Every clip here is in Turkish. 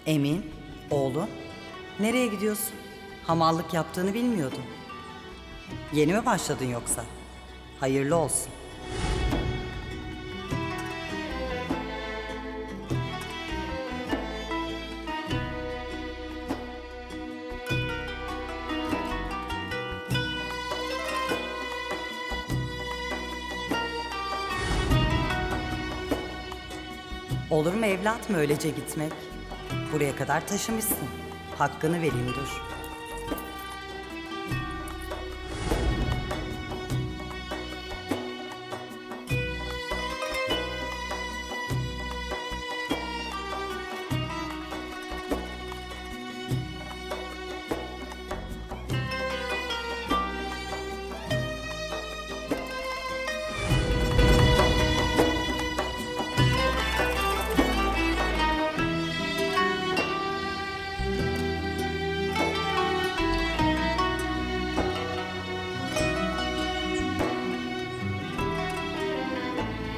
Emin, oğlum, nereye gidiyorsun? Hamallık yaptığını bilmiyordum. Yeni mi başladın yoksa? Hayırlı olsun. Olur mu evlat öylece gitmek? Buraya kadar taşımışsın. Hakkını vereyim dur.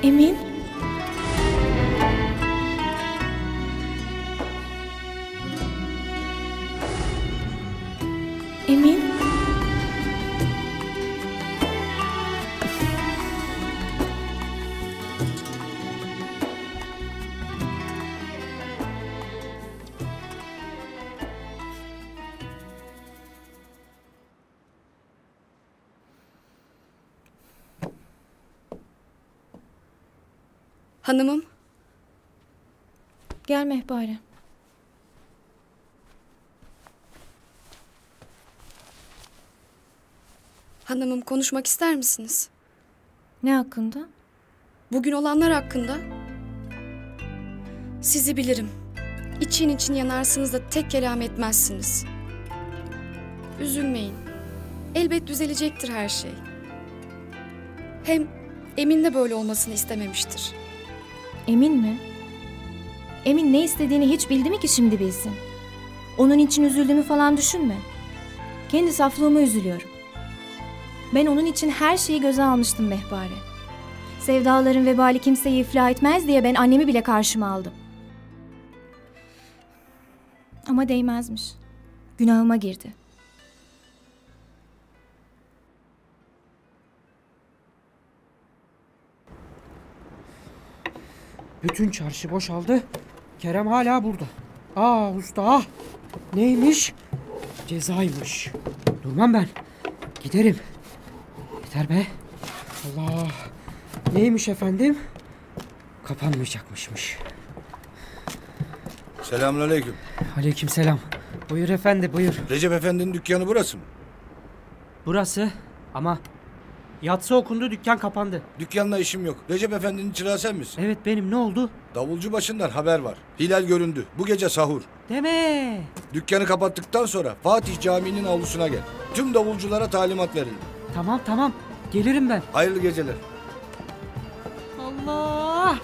Emin? Emin? Hanımım. Gel Mehpare. Hanımım, konuşmak ister misiniz? Ne hakkında? Bugün olanlar hakkında. Sizi bilirim. İçin için yanarsınız da tek kelam etmezsiniz. Üzülmeyin. Elbet düzelecektir her şey. Hem Emin de böyle olmasını istememiştir. Emin mi? Emin ne istediğini hiç bildi mi ki şimdi bilsin? Onun için üzüldüğümü falan düşünme. Kendi saflığıma üzülüyorum. Ben onun için her şeyi göze almıştım Mehpare. Sevdaların vebali kimseyi iflah etmez diye ben annemi bile karşıma aldım. Ama değmezmiş. Günahıma girdi. Bütün çarşı boşaldı. Kerem hala burada. Usta. Neymiş? Cezaymış. Durmam ben. Giderim. Yeter be. Allah. Neymiş efendim? Kapanmayacakmışmış. Selamünaleyküm. Aleykümselam. Buyur efendi, buyur. Recep Efendi'nin dükkanı burası mı? Burası ama yatsı okundu, dükkan kapandı. Dükkanla işim yok. Recep Efendi'nin çırağı sen misin? Evet benim, ne oldu? Davulcu başından haber var. Hilal göründü. Bu gece sahur. Deme. Dükkanı kapattıktan sonra Fatih Camii'nin avlusuna gel. Tüm davulculara talimat verildi. Tamam. Gelirim ben. Hayırlı geceler. Allah!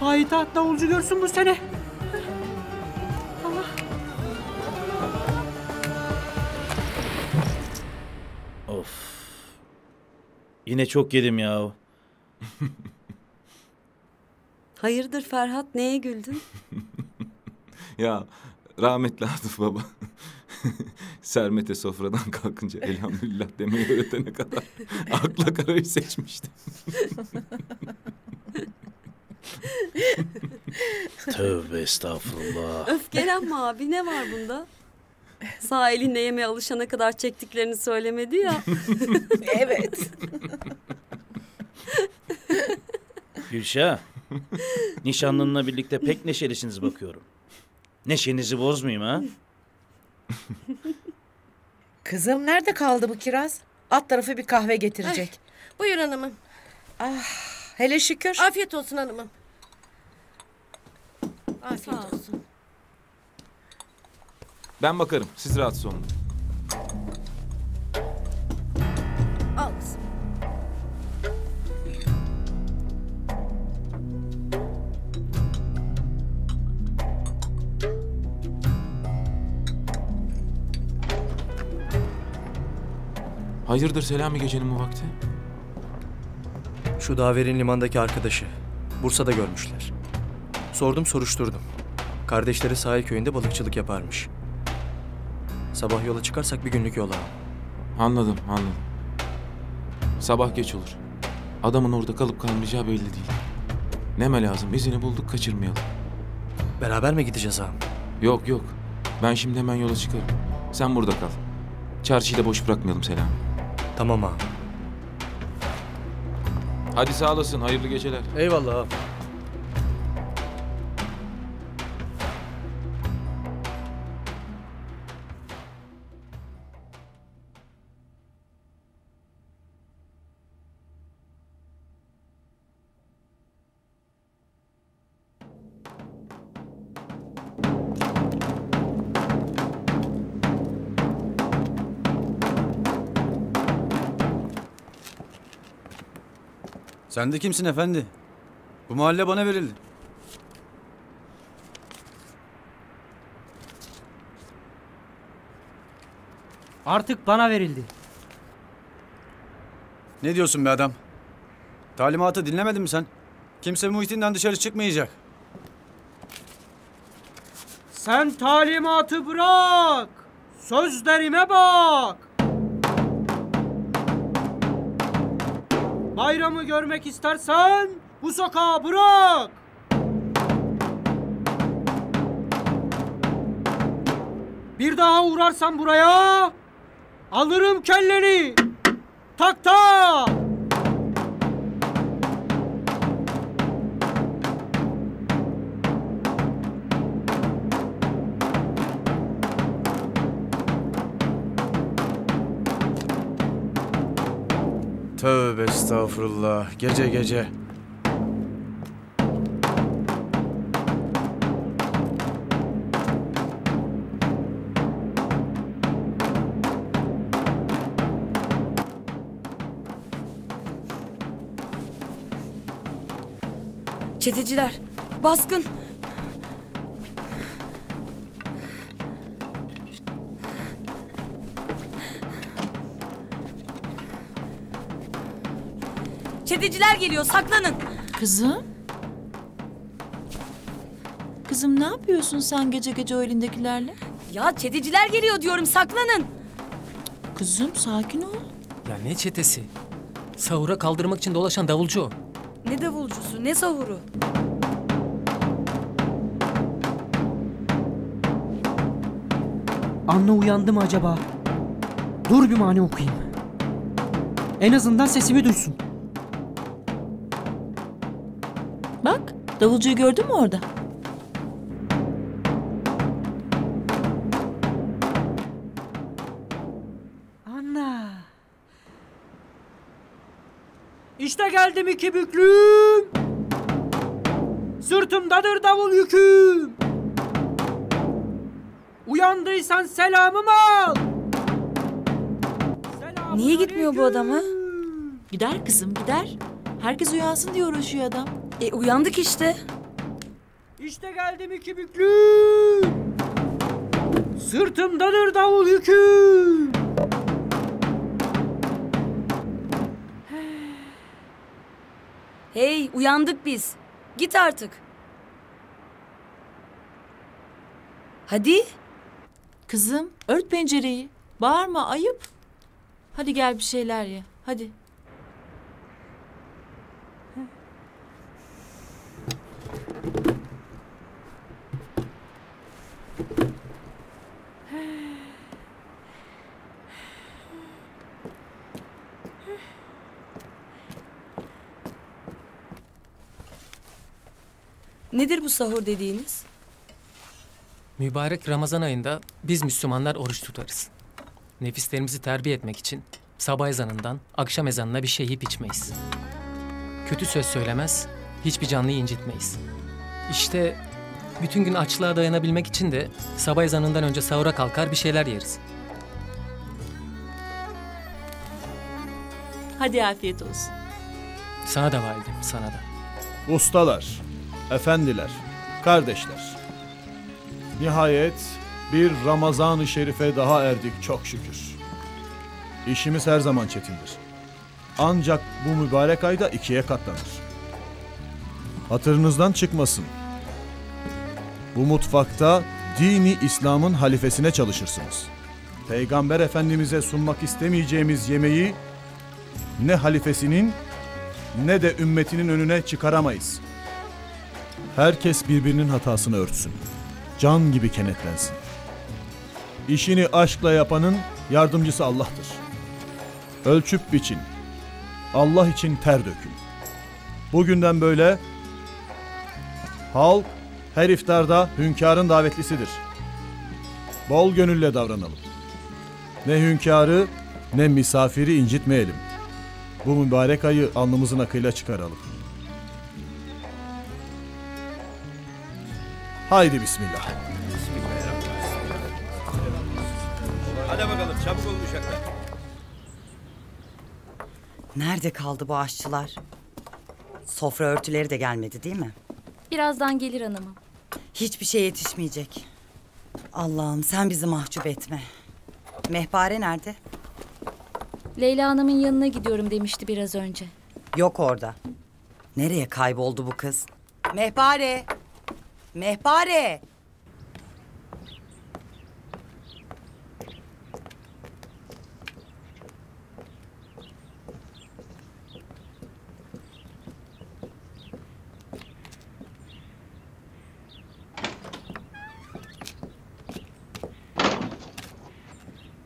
Payitaht davulcu görsün bu sene. Allah! Of. Yine çok yedim ya. Hayırdır Ferhat, neye güldün? Ya rahmetli Atıf baba. Sermet'e sofradan kalkınca elhamdülillah demeyi öğretene kadar akla karayı seçmişti. Tövbe estağfurullah. Öfkelenme abi, ne var bunda? Sağ elinle yemeğe alışana kadar çektiklerini söylemedi ya. Evet. Gülşah, nişanlınla birlikte pek neşelisiniz bakıyorum. Neşenizi bozmayayım ha? Kızım nerede kaldı bu kiraz? Alt tarafı bir kahve getirecek. Buyur hanımım. Hele şükür. Afiyet olsun hanımım. Afiyet olsun. Ben bakarım. Siz rahatsız olun. Al kızım. Hayırdır Selami gecenin bu vakti? Şu Daver'in limandaki arkadaşı. Bursa'da görmüşler. Sordum soruşturdum. Kardeşleri sahil köyünde balıkçılık yaparmış. Sabah yola çıkarsak bir günlük yol ağam. Anladım. Sabah geç olur. Adamın orada kalıp kalmayacağı belli değil. Neme lazım? İzini bulduk, kaçırmayalım. Beraber mi gideceğiz ağam? Yok. Ben şimdi hemen yola çıkarım. Sen burada kal. Çarşıyı da boş bırakmayalım Selami. Tamam ağam. Hadi sağ olasın. Hayırlı geceler. Eyvallah ağam. Sen de kimsin efendi? Bu mahalle bana verildi. Artık bana verildi. Ne diyorsun be adam? Talimatı dinlemedin mi sen? Kimse muhitinden dışarı çıkmayacak. Sen talimatı bırak. Sözlerime bak. Bayramı görmek istersen bu sokağı bırak. Bir daha uğrarsan buraya alırım kelleni. Tak tak. Tövbe estağfurullah. Gece gece. Çeteciler, baskın. Çeteciler geliyor, saklanın. Kızım? Kızım ne yapıyorsun sen gece gece o elindekilerle? Ya çeteciler geliyor diyorum, saklanın. Kızım sakin ol. Ya ne çetesi? Sahura kaldırmak için dolaşan davulcu o. Ne davulcusu, ne sahuru? Anne uyandı mı acaba? Dur bir mani okuyayım. En azından sesimi duysun. Bak davulcuyu gördün mü orada? Anne. İşte geldim iki büklüm. Sırtımdadır davul yüküm. Uyandıysan selamımı al. Niye gitmiyor bu adam ha? Gider kızım gider. Herkes uyansın diye uğraşıyor adam. Uyandık işte. İşte geldim iki büklüm. Sırtımdadır davul yüküm. Hey, uyandık biz. Git artık. Hadi. Kızım ört pencereyi. Bağırma ayıp. Hadi gel bir şeyler ye. Hadi. Nedir bu sahur dediğiniz? Mübarek Ramazan ayında biz Müslümanlar oruç tutarız. Nefislerimizi terbiye etmek için sabah ezanından akşam ezanına bir şey yiyip içmeyiz. Kötü söz söylemez, hiçbir canlıyı incitmeyiz. İşte Bütün gün açlığa dayanabilmek için de sabah ezanından önce sahura kalkar bir şeyler yeriz. Hadi afiyet olsun. Sana da validem, sana da. Ustalar, efendiler, kardeşler. Nihayet bir Ramazan-ı Şerif'e daha erdik çok şükür. İşimiz her zaman çetindir. Ancak bu mübarek ayda 2'ye katlanır. Hatırınızdan çıkmasın. Bu mutfakta dini İslam'ın halifesine çalışırsınız. Peygamber Efendimiz'e sunmak istemeyeceğimiz yemeği ne halifesinin ne de ümmetinin önüne çıkaramayız. Herkes birbirinin hatasını örtsün. Can gibi kenetlensin. İşini aşkla yapanın yardımcısı Allah'tır. Ölçüp biçin. Allah için ter dökün. Bugünden böyle halk her iftarda hünkârın davetlisidir. Bol gönülle davranalım. Ne hünkârı ne misafiri incitmeyelim. Bu mübarek ayı alnımızın akıyla çıkaralım. Haydi bismillah. Hadi bakalım çabuk olun uşaklar. Nerede kaldı bu aşçılar? Sofra örtüleri de gelmedi değil mi? Birazdan gelir hanımım. Hiçbir şey yetişmeyecek. Allah'ım sen bizi mahcup etme. Mehpare nerede? Leyla Hanım'ın yanına gidiyorum demişti biraz önce. Yok orada. Nereye kayboldu bu kız? Mehpare! Mehpare!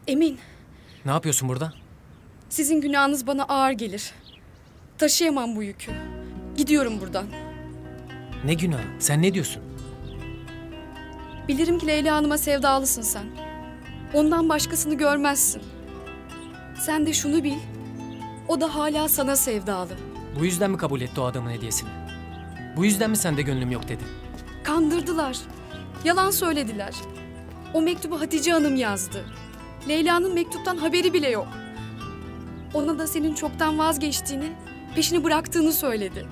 Emin, Ne yapıyorsun burada? sizin günahınız bana ağır gelir. Taşıyamam bu yükü. Gidiyorum buradan. Ne günah? Sen ne diyorsun? Bilirim ki Leyla Hanım'a sevdalısın sen. Ondan başkasını görmezsin. Sen de şunu bil, o da hala sana sevdalı. Bu yüzden mi kabul etti o adamın hediyesini? Bu yüzden mi sende gönlüm yok dedi? Kandırdılar. Yalan söylediler. O mektubu Hatice Hanım yazdı. Leyla'nın mektuptan haberi bile yok. Ona da senin çoktan vazgeçtiğini, peşini bıraktığını söyledi.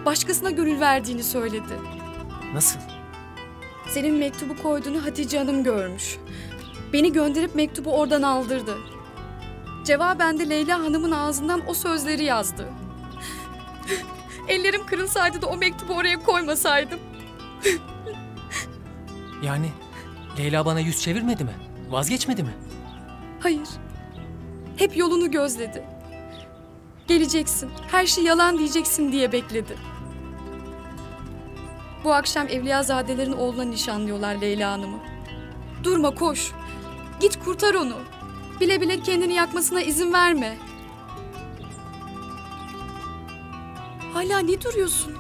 Başkasına gönül verdiğini söyledi. Nasıl? Senin mektubu koyduğunu Hatice Hanım görmüş. Beni gönderip mektubu oradan aldırdı. Cevaben de Leyla Hanım'ın ağzından o sözleri yazdı. Ellerim kırılsaydı da o mektubu oraya koymasaydım. Yani Leyla bana yüz çevirmedi mi? Vazgeçmedi mi? Hayır. Hep yolunu gözledi. Geleceksin, her şey yalan diyeceksin diye bekledi. Bu akşam Evliyazadelerin oğluna nişanlıyorlar Leyla Hanım'ı. Durma, koş. Git kurtar onu. Bile bile kendini yakmasına izin verme. Hala ne duruyorsun?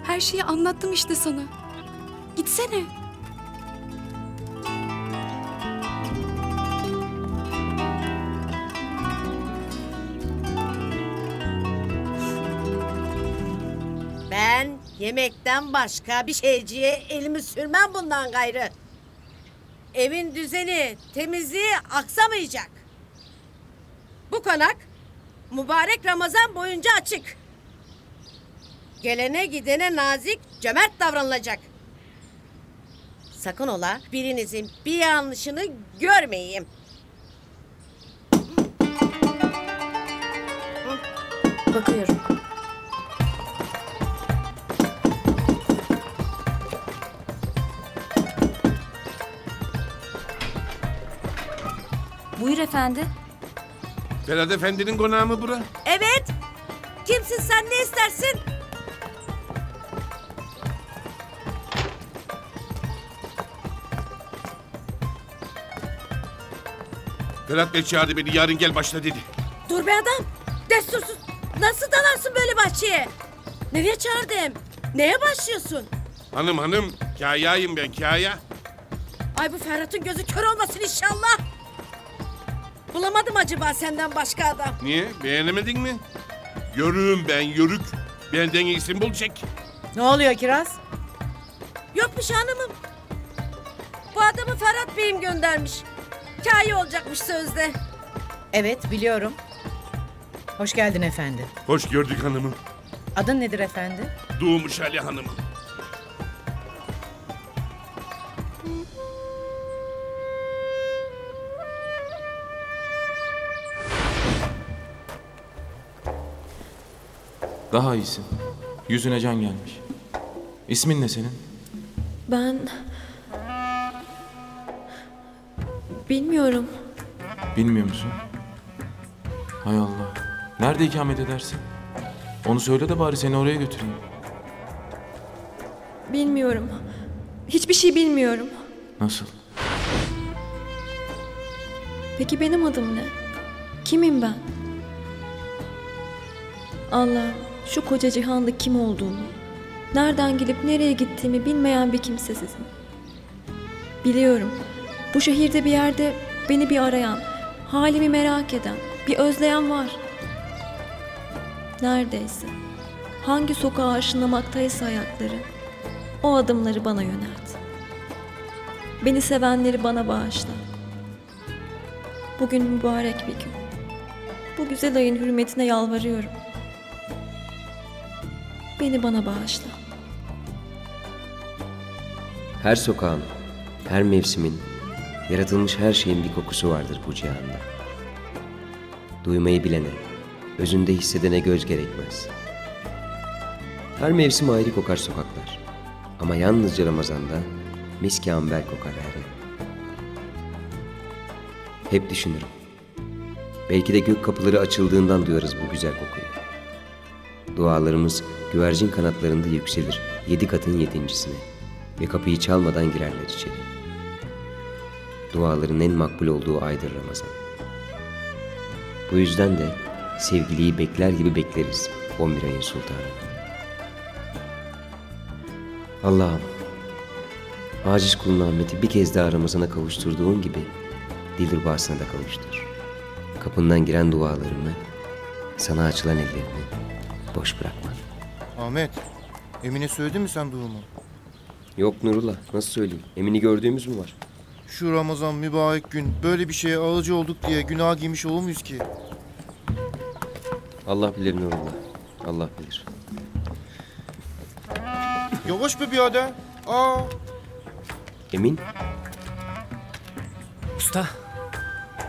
Her şeyi anlattım işte sana. Gitsene. Ben yemekten başka bir şeyciye elimi sürmem bundan gayrı. Evin düzeni, temizliği aksamayacak. Bu konak mübarek Ramazan boyunca açık. Gelene gidene nazik, cömert davranılacak. Sakın ola birinizin bir yanlışını görmeyeyim. Bakıyorum. Buyur efendi. Ferhat Efendi'nin konağı mı bura? Evet. Kimsin sen, ne istersin? Ferhat Bey çağırdı beni, yarın gel başla dedi. Dur be adam. Destursuz. Nasıl dalarsın böyle bahçeye? Nereye çağırdım? Neye başlıyorsun? Hanım, kayayım ben, kaya. Ay bu Ferhat'ın gözü kör olmasın inşallah. Bulamadım acaba senden başka adam. Niye, beğenemedin mi? Yörüğüm ben, yörük. Benden iyisini bulacak. Ne oluyor Kiraz? neymiş hanımım? Bu adamı Ferhat Bey'im göndermiş. Kâyi olacakmış sözde. Evet, biliyorum. Hoş geldin efendi. Hoş gördük hanımım. Adın nedir efendi? Doğmuş Ali hanımım. Daha iyisin. Yüzüne can gelmiş. İsmin ne senin? Ben... Bilmiyorum. Bilmiyor musun? Hay Allah. Nerede ikamet edersin? Onu söyle de bari seni oraya götüreyim. Bilmiyorum. Hiçbir şey bilmiyorum. Nasıl? Peki benim adım ne? Kimim ben? Allah'ım, şu koca cihanda kim olduğumu, nereden gelip nereye gittiğimi bilmeyen bir kimsesizim. Biliyorum, bu şehirde bir yerde beni bir arayan, halimi merak eden, bir özleyen var. Neredeyse, hangi sokağa aşınamaktaysa ayakları, o adımları bana yönelt. Beni sevenleri bana bağışla. Bugün mübarek bir gün. Bu güzel ayın hürmetine yalvarıyorum. Beni bana bağışla. Her sokağın, her mevsimin, yaratılmış her şeyin bir kokusu vardır bu cihanda. Duymayı bilene, özünde hissedene göz gerekmez. Her mevsim ayrı kokar sokaklar. Ama yalnızca Ramazan'da miski amber kokar her yer. Hep düşünürüm. Belki de gök kapıları açıldığından duyarız bu güzel kokuyu. Dualarımız güvercin kanatlarında yükselir 7 katın 7.'sine ve kapıyı çalmadan girerler içeri. Duaların en makbul olduğu aydır Ramazan. Bu yüzden de sevgiliyi bekler gibi bekleriz 11 ayın sultanı. Allah'ım, aciz kulun Ahmet'i bir kez daha Ramazan'a kavuşturduğun gibi Dilrubasına da kavuştur. Kapından giren dualarımı, sana açılan ellerimi boş bırakma. Ahmet, Emine söyledin mi sen durumu? Yok Nurullah, nasıl söyleyeyim? Emin'i gördüğümüz mü var? Şu Ramazan mübarek gün böyle bir şeye ağacı olduk diye günah giymiş olur muyuz ki? Allah bilir Nurullah, Allah bilir. Yavaş be birader. Aa. Emin? Usta,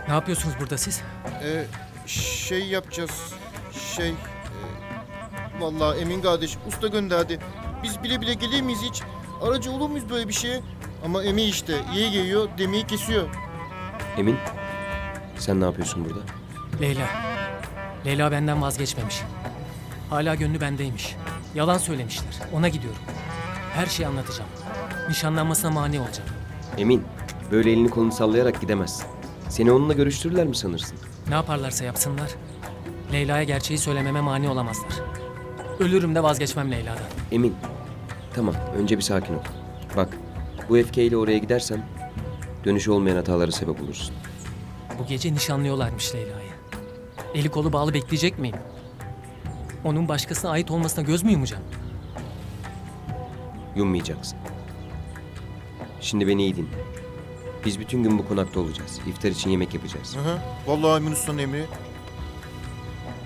ne yapıyorsunuz burada siz? Şey yapacağız. Vallahi Emin kardeş usta gönderdi. Biz bile bile gelir miyiz hiç? Aracı olur muyuz böyle bir şeye? Ama Emin işte iyi geliyor, demeyi kesiyor. Emin, sen ne yapıyorsun burada? Leyla benden vazgeçmemiş. Hala gönlü bendeymiş. Yalan söylemişler. Ona gidiyorum. Her şeyi anlatacağım. Nişanlanmasına mani olacağım. Emin, böyle elini kolunu sallayarak gidemezsin. Seni onunla görüştürürler mi sanırsın? Ne yaparlarsa yapsınlar, Leyla'ya gerçeği söylememe mani olamazlar. Ölürüm de vazgeçmem Leyla'dan. Emin, tamam önce bir sakin ol. Bak, bu öfkeyle oraya gidersen dönüşü olmayan hatalara sebep olursun. Bu gece nişanlıyorlarmış Leyla'yı. Eli kolu bağlı bekleyecek miyim? Onun başkasına ait olmasına göz mü yumacağım? Yummayacaksın. Şimdi beni iyi dinle. Biz bütün gün bu konakta olacağız. İftar için yemek yapacağız. Hı. Vallahi Emin Usta'nın emri.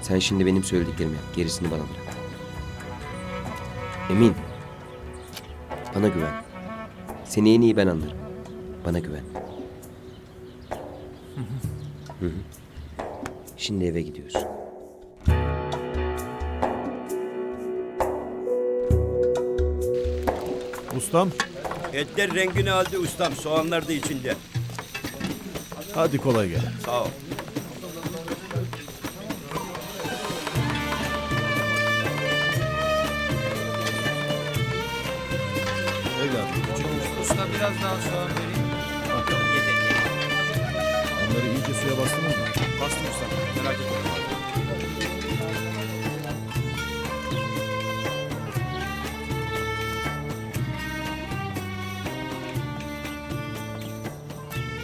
Sen şimdi benim söylediklerimi yap. Gerisini bana bırak. Emin. Bana güven. Seni en iyi ben anlarım. Bana güven. Hı. Şimdi eve gidiyoruz. Ustam. Etler rengini aldı ustam. Soğanlar da içinde. Hadi kolay gel. Sağ ol. Evladım. Usta biraz daha soğan vereyim. Bakalım. Onları iyice suya bastınız mı? Bastım usta. Merak etme.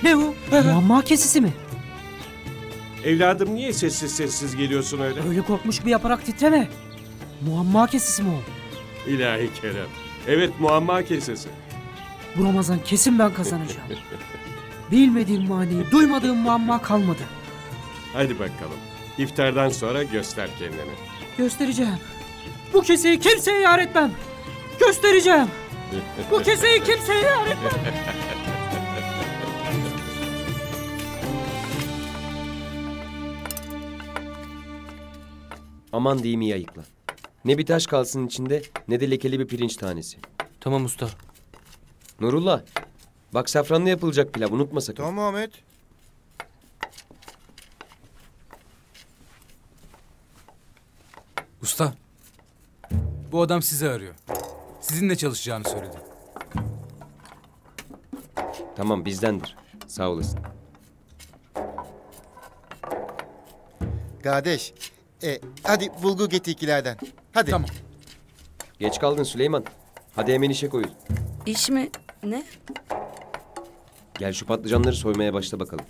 Ne o? Muamma kesisi mi? Evladım niye sessiz sessiz geliyorsun öyle? Öyle korkmuş gibi yaparak titreme. Muamma kesisi mi o? İlahi Kerem. Evet muamma kesesi. Bu Ramazan kesin ben kazanacağım. Bilmediğim maniyi, duymadığım muamma kalmadı. Hadi bakalım. İftardan sonra göster kendini. Göstereceğim. Bu keseyi kimseye yar etmem. Göstereceğim. Bu keseyi kimseye yar etmem. Aman diyeyim iyi ayıkla. Ne bir taş kalsın içinde ne de lekeli bir pirinç tanesi. Tamam usta. Nurullah. Bak safranlı yapılacak pilav unutma sakın. Tamam Ahmet. Usta, bu adam sizi arıyor. Sizinle çalışacağını söyledi. Tamam bizdendir. Sağ olasın. Kardeş. Hadi bulgur getir ikilerden. Hadi. Tamam. Geç kaldın Süleyman. Hadi hemen işe koyul. İş mi? Ne? Gel şu patlıcanları soymaya başla bakalım.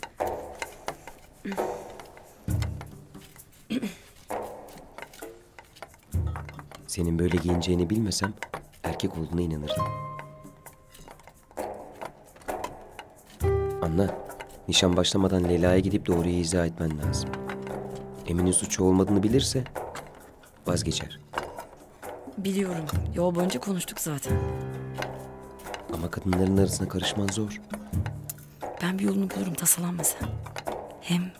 Senin böyle giyineceğini bilmesem erkek olduğuna inanırdım. Anla, nişan başlamadan Leyla'ya gidip doğruyu izah etmen lazım. Emin'in suçu olmadığını bilirse vazgeçer. Biliyorum. Yol boyunca konuştuk zaten. Ama kadınların arasına karışman zor. Ben bir yolunu bulurum, tasalanma sen. Hem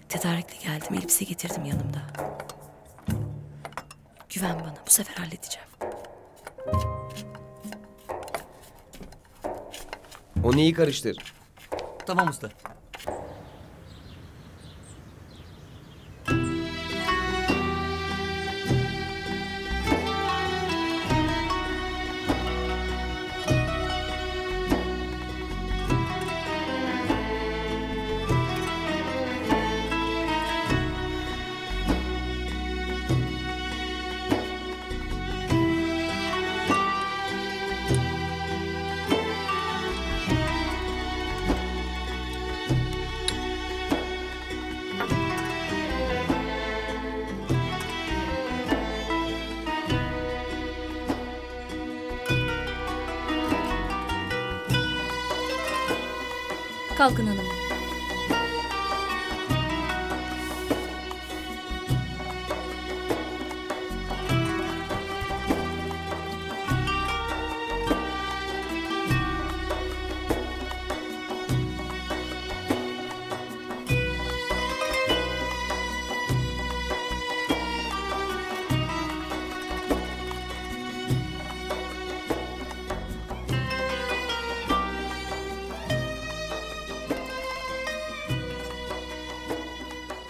tedarikli geldim, elbise getirdim yanımda. Güven bana, bu sefer halledeceğim. Onu iyi karıştır. Tamam usta. Kalkın hanımım.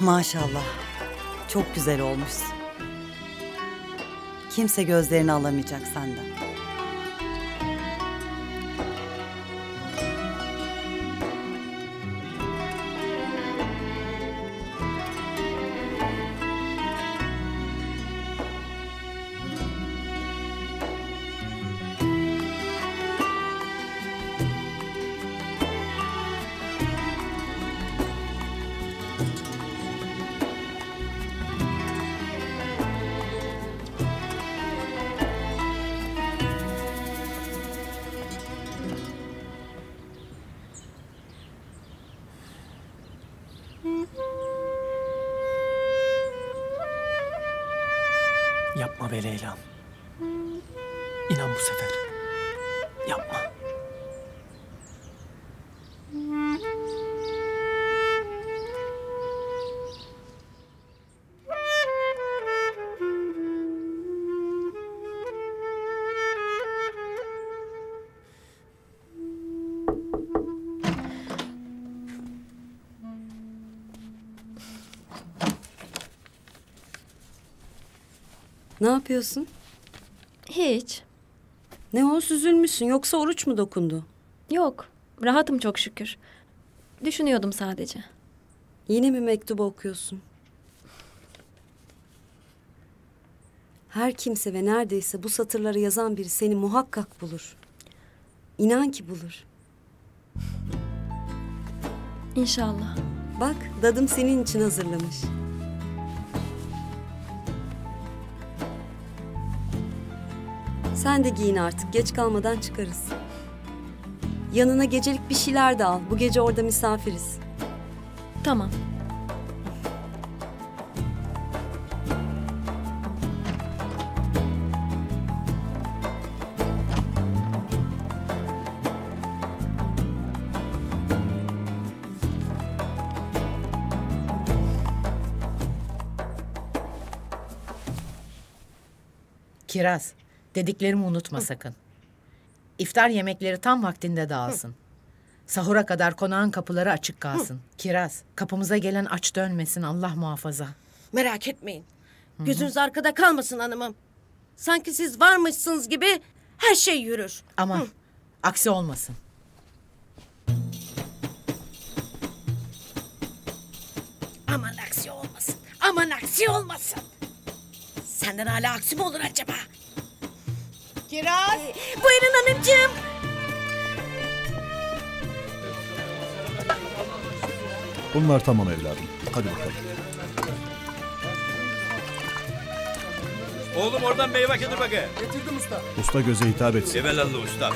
Maşallah. Çok güzel olmuşsun. Kimse gözlerini alamayacak senden. Yapma be Leyla'm. İnan bu sefer. Yapma. Ne yapıyorsun? Hiç. Ne o, süzülmüşsün, yoksa oruç mu dokundu? Yok. Rahatım çok şükür. Düşünüyordum sadece. Yine mi mektubu okuyorsun? Her kimse ve neredeyse bu satırları yazan biri seni muhakkak bulur. İnan ki bulur. İnşallah. Bak, dadım senin için hazırlamış. Sen de giyin artık, geç kalmadan çıkarız. Yanına gecelik bir şeyler de al. Bu gece orada misafiriz. Tamam. Kiraz, dediklerimi unutma sakın. İftar yemekleri tam vaktinde dağılsın. Sahura kadar konağın kapıları açık kalsın. Kiraz, kapımıza gelen aç dönmesin, Allah muhafaza. Merak etmeyin. Gözünüz arkada kalmasın hanımım. Sanki siz varmışsınız gibi her şey yürür. Ama aksi olmasın. Aman aksi olmasın. Aman aksi olmasın. Senden hala aksi mi olur acaba? Kiraz! Buyurun hanımcığım. Bunlar tamam evladım. Hadi bakalım. Oğlum oradan meyve getir bakayım. Getirdim usta. Usta göze hitap etsin. Evelallah usta.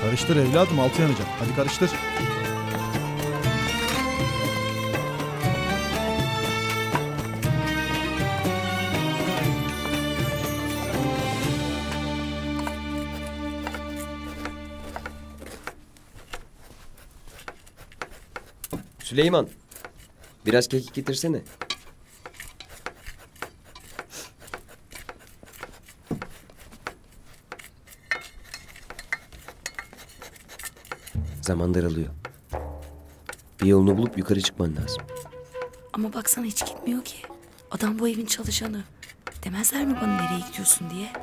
Karıştır evladım, altı yanacak. Hadi karıştır. Süleyman, biraz kekik getirsene. Zaman daralıyor. Bir yolunu bulup yukarı çıkman lazım. Ama baksana hiç gitmiyor ki. Adam bu evin çalışanı. Demezler mi bana nereye gidiyorsun diye?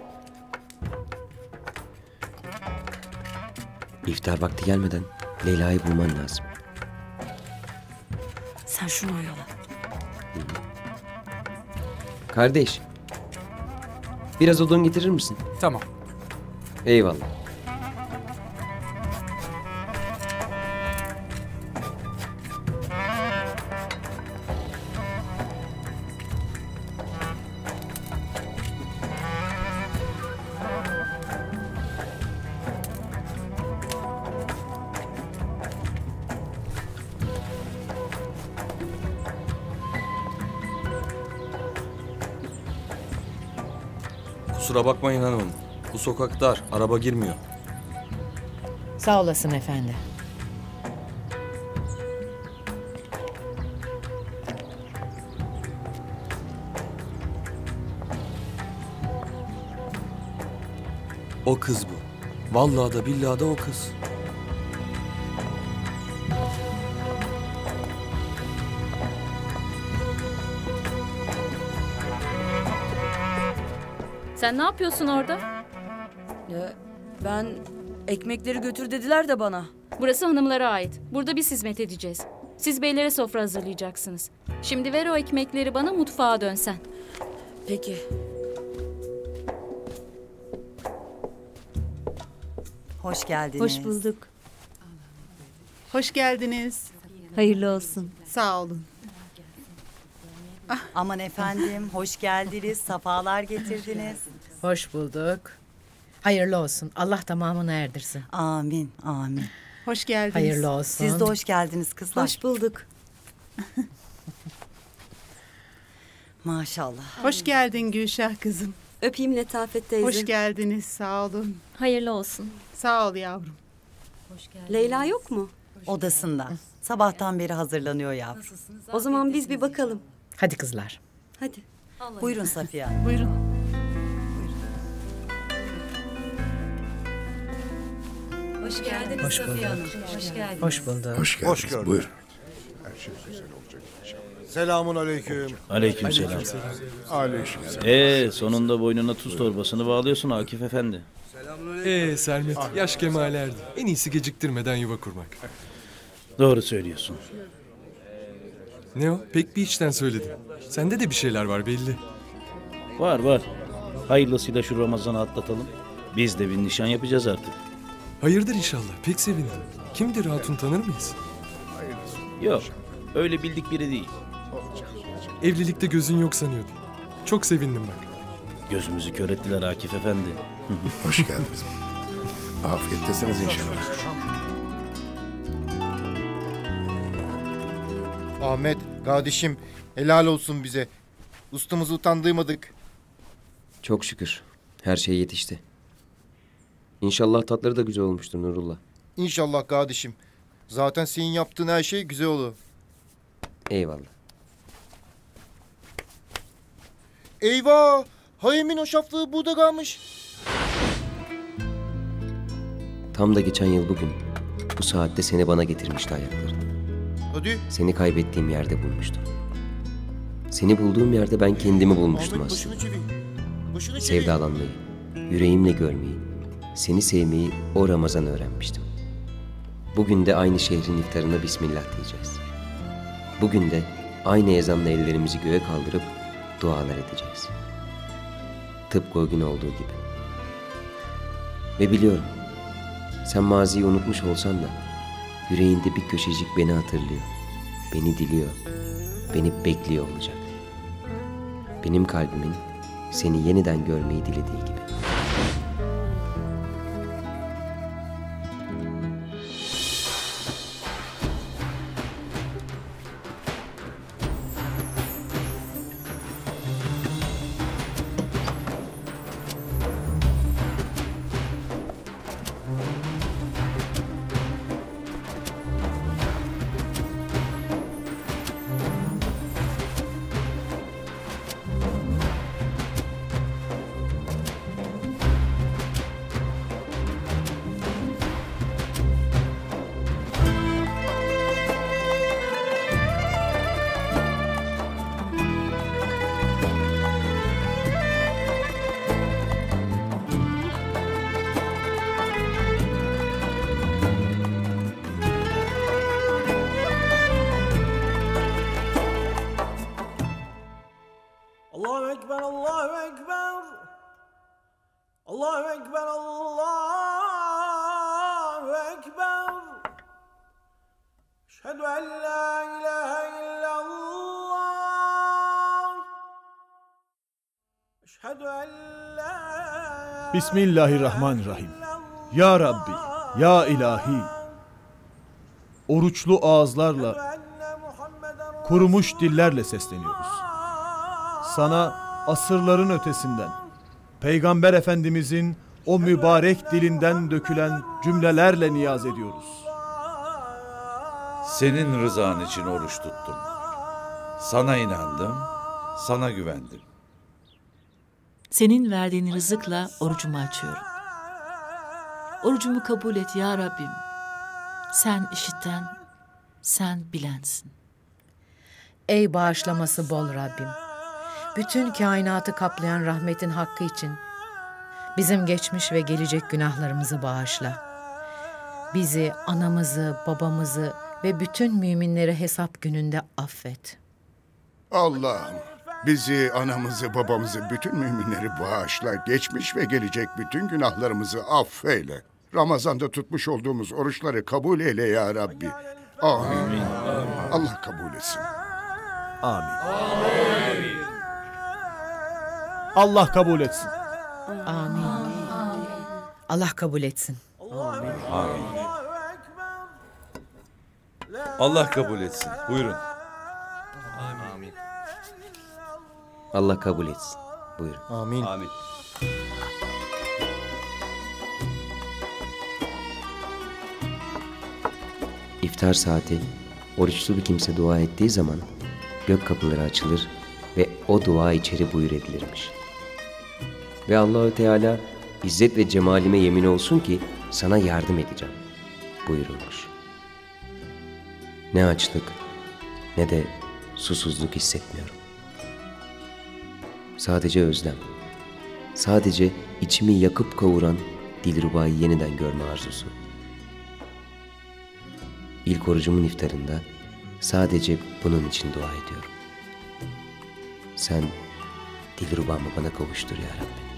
İftar vakti gelmeden Leyla'yı bulman lazım. Sen şunu oyala. Kardeş, biraz odun getirir misin? Tamam. Eyvallah. Kusura bakmayın hanımım. Bu sokak dar, araba girmiyor. Sağ olasın efendi. O kız bu. Vallahi da billahi da o kız. Sen ne yapıyorsun orada? Ben ekmekleri götür dediler de bana. Burası hanımlara ait. Burada biz hizmet edeceğiz. Siz beylere sofra hazırlayacaksınız. Şimdi ver o ekmekleri bana, mutfağa dönsen. Peki. Hoş geldiniz. Hoş bulduk. Hoş geldiniz. Hayırlı olsun. Sağ olun. Aman efendim, hoş geldiniz. Safalar getirdiniz. Hoş bulduk. Hayırlı olsun. Allah tamamını erdirsin. Amin, amin. Hoş geldiniz. Hayırlı olsun. Siz de hoş geldiniz kızlar. Hoş bulduk. Maşallah. Hoş geldin Gülşah kızım. Öpeyim Letafet teyze. Hoş geldiniz. Sağ olun. Hayırlı olsun. Sağ ol yavrum. Leyla yok mu? Odasında. Sabahtan beri hazırlanıyor yavrum. O zaman biz bir bakalım. Hadi kızlar. Hadi. Buyurun Safiye Hanım. Buyurun. Hoş geldiniz Hoş Safiye Hanım. bulduk. Hoş geldiniz. Hoş bulduk. Hoş geldiniz. Hoş gördük. Buyur. Selamun aleyküm. Aleykümselam. Aleykümselam. Sonunda boynuna tuz torbasını bağlıyorsun Akif Efendi. Sermet, yaş kemale erdi. En iyisi geciktirmeden yuva kurmak. Doğru söylüyorsun. Ne o? Pek bir içten söyledin. Sende de bir şeyler var belli. Var. Hayırlısıyla şu Ramazan'ı atlatalım. Biz de bir nişan yapacağız artık. Hayırdır inşallah. Pek sevindim. Kimdir hatun, tanır mıyız? Yok, öyle bildik biri değil. Evlilikte gözün yok sanıyordum. Çok sevindim bak. Gözümüzü kör ettiler Akif Efendi. Hoş geldiniz. Afiyettesiniz inşallah. Ahmet, kardeşim helal olsun bize. Ustamızı utandırmadık. Çok şükür. Her şey yetişti. İnşallah tatları da güzel olmuştur Nurullah. İnşallah kardeşim. Zaten senin yaptığın her şey güzel olur. Eyvallah. Eyvah! Hayem'in o şaflığı burada kalmış. Tam da geçen yıl bugün bu saatte seni bana getirmişti ayakları. Hadi. Seni kaybettiğim yerde bulmuştum. Seni bulduğum yerde ben kendimi bulmuştum Ahmet, aslında. başını çevir. Başını çevir. Sevdalanmayı, yüreğimle görmeyi, seni sevmeyi o Ramazan öğrenmiştim. Bugün de aynı şehrin iftarına Bismillah diyeceğiz. Bugün de aynı ezanla ellerimizi göğe kaldırıp dualar edeceğiz. Tıpkı o gün olduğu gibi. Ve biliyorum, sen maziyi unutmuş olsan da yüreğinde bir köşecik beni hatırlıyor, beni diliyor, beni bekliyor olacak. Benim kalbimin seni yeniden görmeyi dilediği gibi. Allahu Ekber, Allahu Ekber. Allahu Ekber, Allahu Ekber. Eşhedü en la ilahe illallah. Eşhedü en la... Bismillahirrahmanirrahim. Ya Rabbi, Ya ilahi. Oruçlu ağızlarla, kurumuş dillerle sesleniyoruz. Sana asırların ötesinden, Peygamber Efendimizin o mübarek dilinden dökülen cümlelerle niyaz ediyoruz. Senin rızan için oruç tuttum. Sana inandım, sana güvendim. Senin verdiğin rızıkla orucumu açıyorum. Orucumu kabul et ya Rabbim. Sen işiten, sen bilensin. Ey bağışlaması bol Rabbim. Bütün kainatı kaplayan rahmetin hakkı için bizim geçmiş ve gelecek günahlarımızı bağışla. Bizi, anamızı, babamızı ve bütün müminleri hesap gününde affet. Allah'ım bizi, anamızı, babamızı, bütün müminleri bağışla. Geçmiş ve gelecek bütün günahlarımızı affeyle. Ramazan'da tutmuş olduğumuz oruçları kabul eyle ya Rabbi. Amin. Allah kabul etsin. Amin. Allah kabul etsin. Amin. Allah kabul etsin. Amin. Allah kabul etsin. Buyurun. Amin. Allah kabul etsin. Buyurun. Amin. Amin. İftar saati, oruçlu bir kimse dua ettiği zaman gök kapıları açılır ve o dua içeri buyur edilirmiş. Ve Allahü Teala İzzet ve cemalime yemin olsun ki sana yardım edeceğim buyurulmuş. Ne açlık ne de susuzluk hissetmiyorum. Sadece özlem, sadece içimi yakıp kavuran Dilruba'yı yeniden görme arzusu. İlk orucumun iftarında sadece bunun için dua ediyorum. Sen Dilruba'mı bana kavuştur ya Rabbi.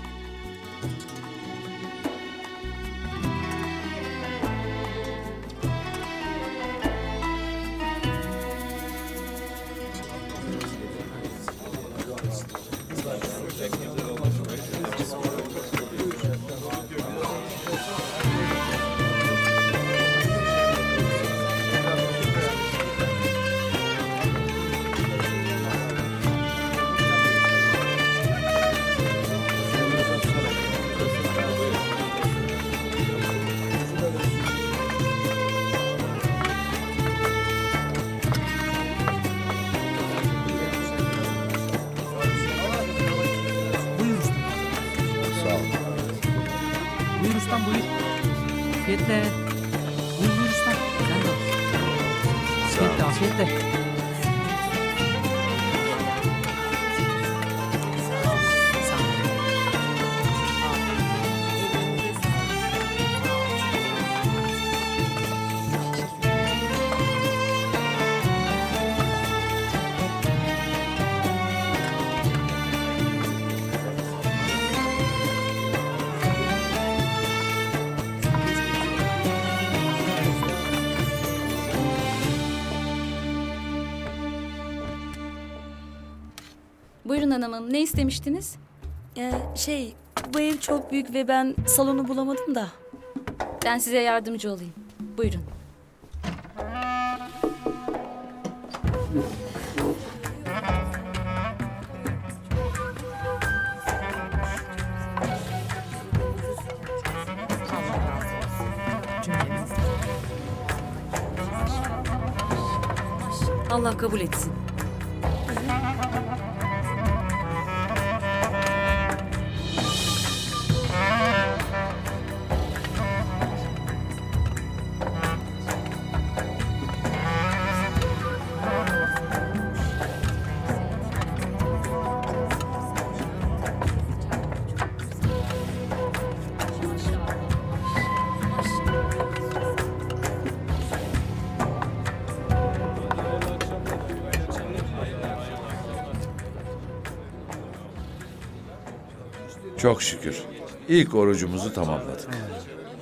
Buyur ustam buyur. Afiyetle. Buyur ustam. Sen de al. Afiyetle afiyetle. Buyurun hanımım, ne istemiştiniz? Bu ev çok büyük ve ben salonu bulamadım da. Ben size yardımcı olayım. Buyurun. Allah kabul etsin. Çok şükür. İlk orucumuzu tamamladık.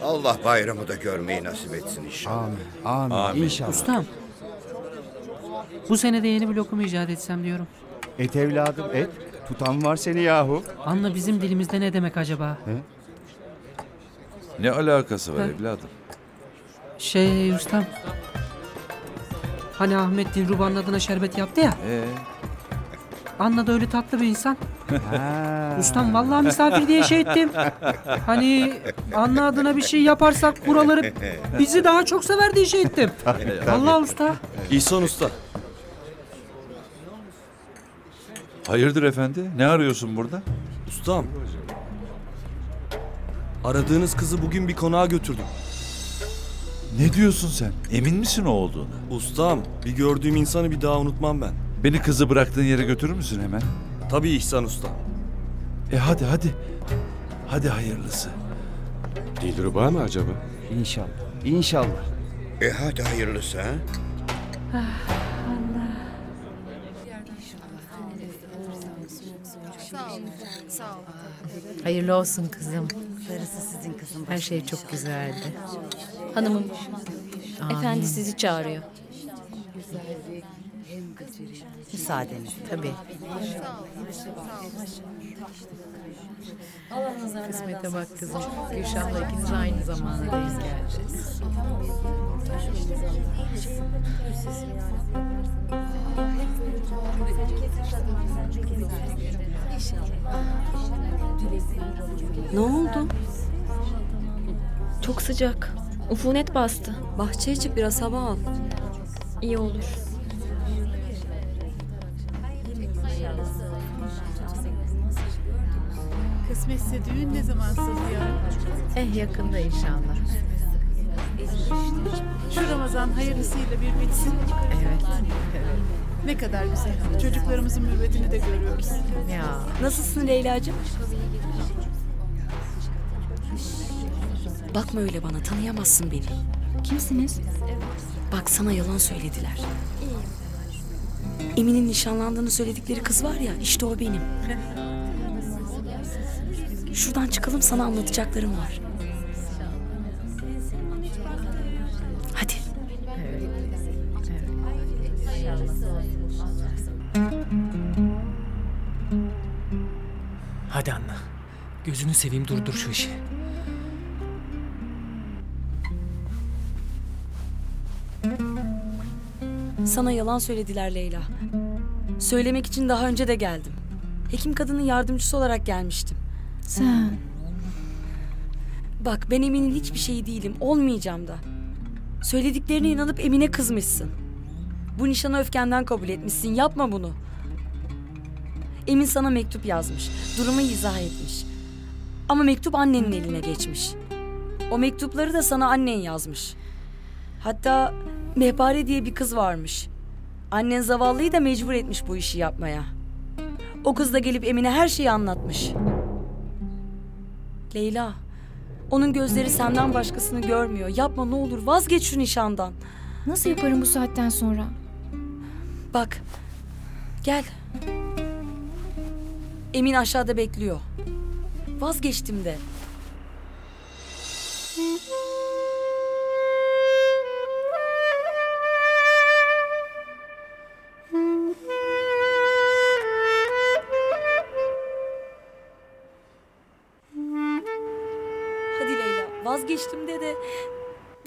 Allah bayramı da görmeyi nasip etsin inşallah. Amin. İnşallah. Ustam. Bu sene de yeni bir lokum icat etsem diyorum. Et evladım et. Tutan var seni yahu. Anla bizim dilimizde ne demek acaba? Ne alakası var evladım? Ustam. Hani Ahmet Dilruban'ın adına şerbet yaptı ya. Anla da öyle tatlı bir insan. Ustam vallahi misafir diye ettim. Hani Anla adına bir şey yaparsak buraları bizi daha çok sever diye ettim. Allah usta. İhsan usta. Hayırdır efendi? Ne arıyorsun burada? Ustam. Aradığınız kızı bugün bir konağa götürdüm. Ne diyorsun sen? Emin misin o olduğunu? Ustam, bir gördüğüm insanı bir daha unutmam ben. Beni kızı bıraktığın yere götürür müsün hemen? Tabii İhsan usta. Hadi. Hadi hayırlısı. Dilruba mı acaba? İnşallah. Hadi hayırlısı ha. Hayırlı olsun kızım. Darısı sizin kızım. Her şey çok güzeldi. Hanımım, Amin. efendi sizi çağırıyor. Müsaadeniz. Tabii. Kısmete bak kızım. Gülşah'la ikiniz aynı zamana denk geldiniz. Ne oldu? Çok sıcak. Ufunet bastı. Bahçeye çık biraz hava al. İyi olur. Kısmetse düğün ne zaman Sıhhiye? Yakında inşallah. Şu Ramazan hayırlısıyla bir bitsin. Evet. Ne kadar güzel. Çocuklarımızın mürvetini de görüyoruz. Ya. Nasılsın Leyla'cığım? Bakma öyle bana, tanıyamazsın beni. Kimsiniz? Bak sana yalan söylediler. Emin'in nişanlandığını söyledikleri kız var ya, işte o benim. Şuradan çıkalım, sana anlatacaklarım var. Hadi. Hadi Anna. Gözünü seveyim, durdur şu işi. Sana yalan söylediler Leyla. Söylemek için daha önce de geldim. Hekim kadının yardımcısı olarak gelmiştim. Sen... Bak, ben Emin'in hiçbir şeyi değilim. Olmayacağım da. Söylediklerine inanıp Emin'e kızmışsın. Bu nişanı öfkenden kabul etmişsin. Yapma bunu. Emin sana mektup yazmış. Durumu izah etmiş. Ama mektup annenin eline geçmiş. O mektupları da sana annen yazmış. Hatta Mehpare diye bir kız varmış. Annen zavallıyı da mecbur etmiş bu işi yapmaya. O kız da gelip Emin'e her şeyi anlatmış. Leyla, onun gözleri senden başkasını görmüyor. Yapma ne olur, vazgeç şu nişandan. Nasıl yaparım bu saatten sonra? Bak, gel. Emin aşağıda bekliyor. Vazgeçtim de. Hadi Leyla, vazgeçtim de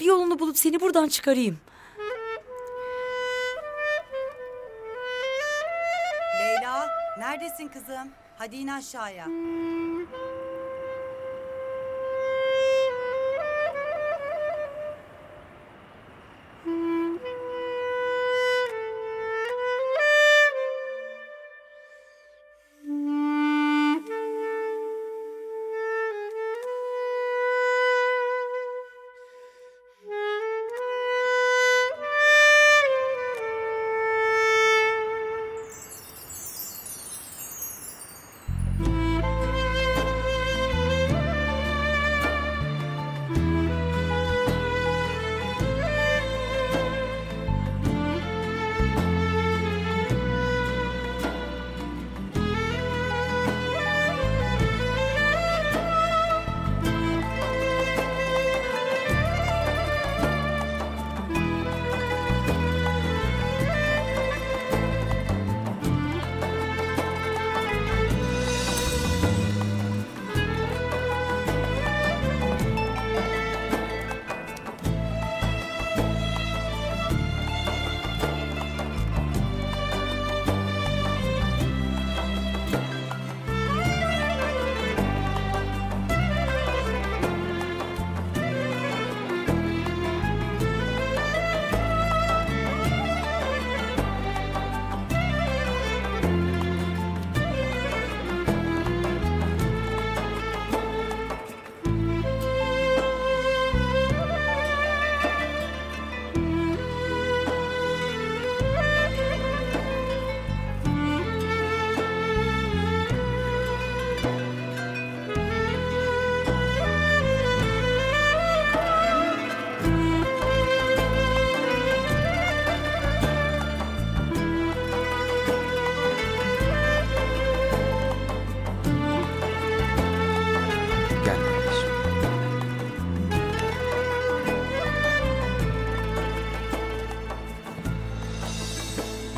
bir yolunu bulup seni buradan çıkarayım. Leyla, neredesin kızım? Hadi in aşağıya.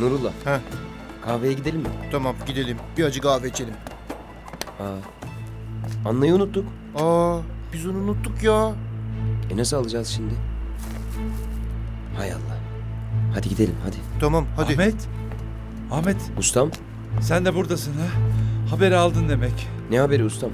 Nurullah. He. Kahveye gidelim mi? Tamam gidelim. Bir acı kahve içelim. Anna'yı unuttuk. Biz onu unuttuk ya. Nasıl alacağız şimdi? Hay Allah. Hadi gidelim hadi. Tamam hadi. Ahmet. Ustam. Sen de buradasın ha? Haberi aldın demek. Ne haberi ustam?